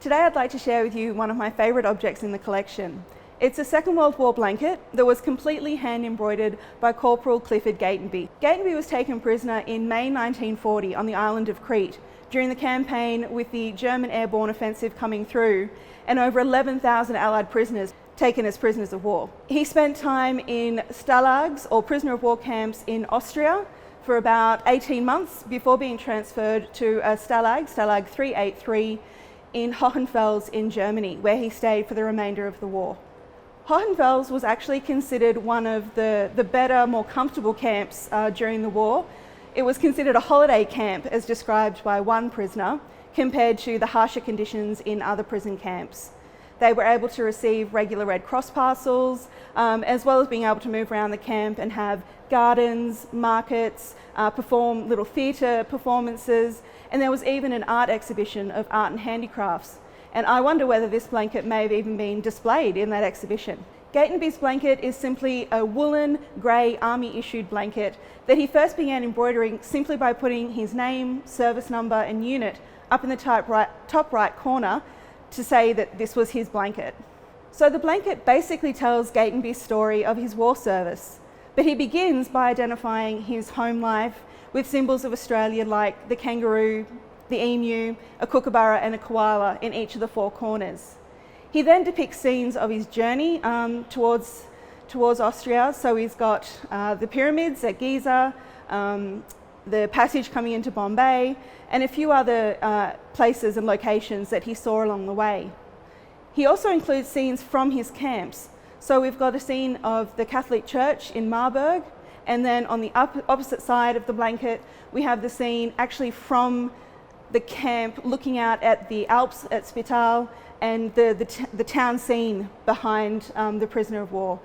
Today I'd like to share with you one of my favourite objects in the collection. It's a Second World War blanket that was completely hand embroidered by Corporal Clifford Gatenby. Gatenby was taken prisoner in May 1940 on the island of Crete during the campaign with the German airborne offensive coming through and over 11,000 Allied prisoners taken as prisoners of war. He spent time in stalags or prisoner of war camps in Austria for about 18 months before being transferred to a Stalag 383 in Hohenfels in Germany, where he stayed for the remainder of the war. Hohenfels was actually considered one of the better, more comfortable camps during the war. It was considered a holiday camp, as described by one prisoner, compared to the harsher conditions in other prison camps. They were able to receive regular Red Cross parcels, as well as being able to move around the camp and have gardens, markets, perform little theatre performances, and there was even an art exhibition of art and handicrafts. And I wonder whether this blanket may have even been displayed in that exhibition. Gatenby's blanket is simply a woolen, grey, army-issued blanket that he first began embroidering simply by putting his name, service number and unit up in the top right corner to say that this was his blanket. So the blanket basically tells Gatenby's story of his war service, but he begins by identifying his home life with symbols of Australia like the kangaroo, the emu, a kookaburra and a koala in each of the four corners. He then depicts scenes of his journey towards Austria. So he's got the pyramids at Giza, the passage coming into Bombay, and a few other places and locations that he saw along the way. He also includes scenes from his camps. So we've got a scene of the Catholic Church in Marburg, and then on the opposite side of the blanket, we have the scene actually from the camp looking out at the Alps at Spital and the town scene behind the prisoner of war.